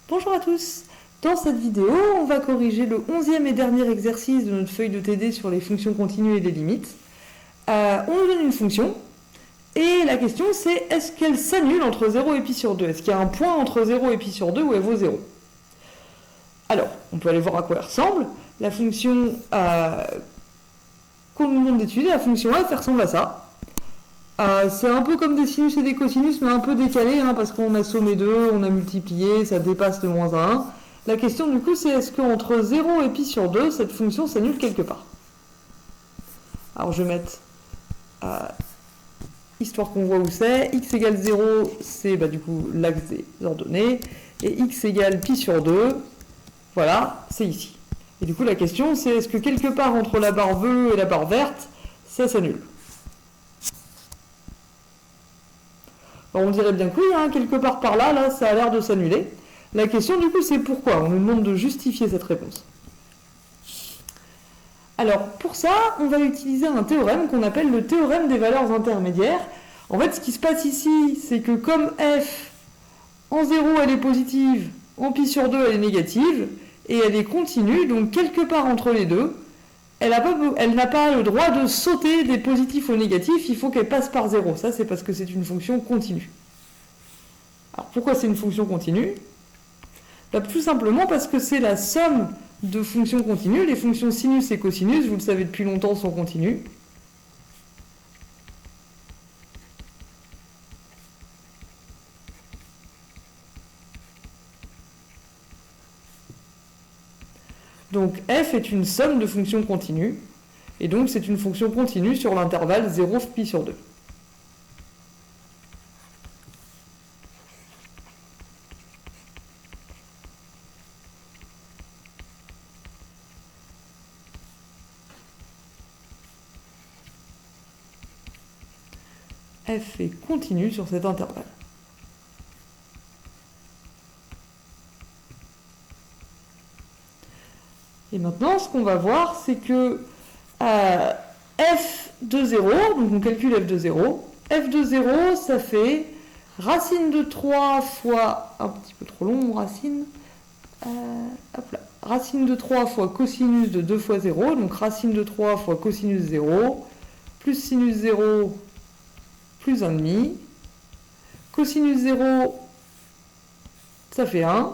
Bonjour à tous. Dans cette vidéo, on va corriger le 11e et dernier exercice de notre feuille de TD sur les fonctions continues et les limites. On nous donne une fonction, et la question c'est est-ce qu'elle s'annule entre 0 et pi sur 2 ? Est-ce qu'il y a un point entre 0 et pi sur 2 où elle vaut 0 ? Alors, on peut aller voir à quoi elle ressemble. La fonction qu'on nous demande d'étudier, la fonction f, elle ressemble à ça. C'est un peu comme des sinus et des cosinus, mais un peu décalé, parce qu'on a sommé 2, on a multiplié, ça dépasse de moins 1. La question du coup, c'est est-ce qu'entre 0 et pi sur 2, cette fonction s'annule quelque part ? Alors je vais mettre, histoire qu'on voit où c'est, x égale 0, c'est du coup l'axe des ordonnées, et x égale pi sur 2, voilà, c'est ici. Et du coup la question c'est est-ce que quelque part entre la barre bleue et la barre verte, ça s'annule ? Alors on dirait bien que oui, quelque part par là, ça a l'air de s'annuler. La question du coup c'est pourquoi ? On nous demande de justifier cette réponse. Alors pour ça, on va utiliser un théorème qu'on appelle le théorème des valeurs intermédiaires. En fait, ce qui se passe ici, c'est que comme f, en 0 elle est positive, en pi sur 2 elle est négative, et elle est continue, donc quelque part entre les deux, elle n'a pas le droit de sauter des positifs aux négatifs, il faut qu'elle passe par 0. Ça, c'est parce que c'est une fonction continue. Alors pourquoi c'est une fonction continue ? Tout simplement parce que c'est la somme de fonctions continues. Les fonctions sinus et cosinus, vous le savez depuis longtemps, sont continues. Donc f est une somme de fonctions continues, et donc c'est une fonction continue sur l'intervalle 0 pi sur 2. F est continue sur cet intervalle. Et maintenant, ce qu'on va voir, c'est que f de 0, donc on calcule f de 0, f de 0, ça fait racine de 3 fois, un petit peu trop long mon racine, racine de 3 fois cosinus de 2 fois 0, donc racine de 3 fois cosinus 0, plus sinus 0, plus 1,5. Cosinus 0, ça fait 1.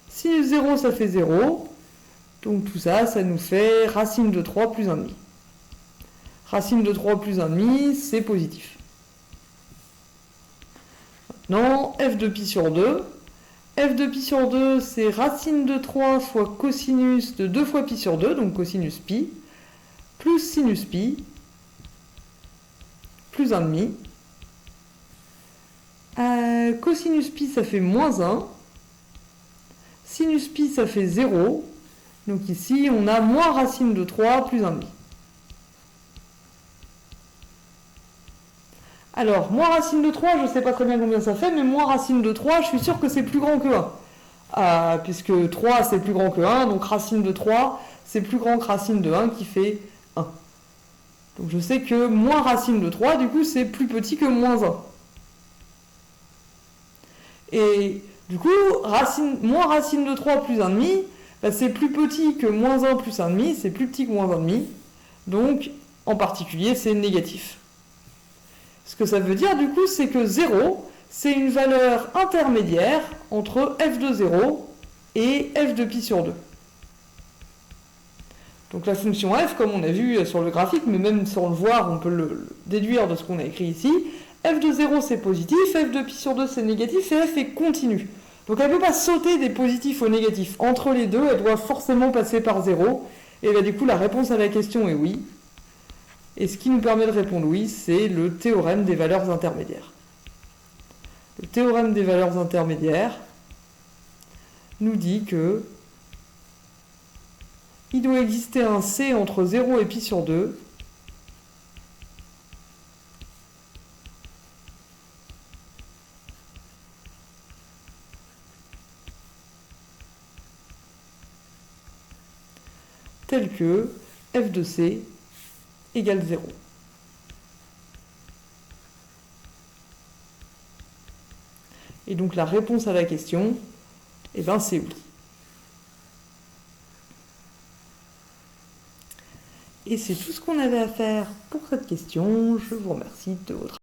Sinus 0, ça fait 0. Donc tout ça, ça nous fait racine de 3 plus 1,5. Racine de 3 plus 1,5, c'est positif. Maintenant, f de pi sur 2. F de pi sur 2, c'est racine de 3 fois cosinus de 2 fois pi sur 2, donc cosinus pi, plus sinus pi, plus 1,5. Cosinus pi, ça fait moins 1. Sinus pi, ça fait 0. Donc ici, on a moins racine de 3 plus 1,5. Alors, moins racine de 3, je ne sais pas très bien combien ça fait, mais moins racine de 3, je suis sûr que c'est plus grand que 1. Puisque 3, c'est plus grand que 1, donc racine de 3, c'est plus grand que racine de 1 qui fait 1. Donc je sais que moins racine de 3, du coup, c'est plus petit que moins 1. Et du coup, moins racine de 3 plus 1,5, c'est plus petit que moins 1 plus 1,5, c'est plus petit que moins 1,5. Donc, en particulier, c'est négatif. Ce que ça veut dire, du coup, c'est que 0, c'est une valeur intermédiaire entre f de 0 et f de pi sur 2. Donc la fonction f, comme on a vu sur le graphique, mais même sans le voir, on peut le déduire de ce qu'on a écrit ici, f de 0 c'est positif, f de pi sur 2 c'est négatif, et f est continue. Donc elle ne peut pas sauter des positifs aux négatifs. Entre les deux, elle doit forcément passer par 0. Et du coup, la réponse à la question est oui. Et ce qui nous permet de répondre oui, c'est le théorème des valeurs intermédiaires. Le théorème des valeurs intermédiaires nous dit que il doit exister un C entre 0 et pi sur 2 tel que f de C égale 0. Et donc la réponse à la question, eh ben c'est oui. Et c'est tout ce qu'on avait à faire pour cette question. Je vous remercie de votre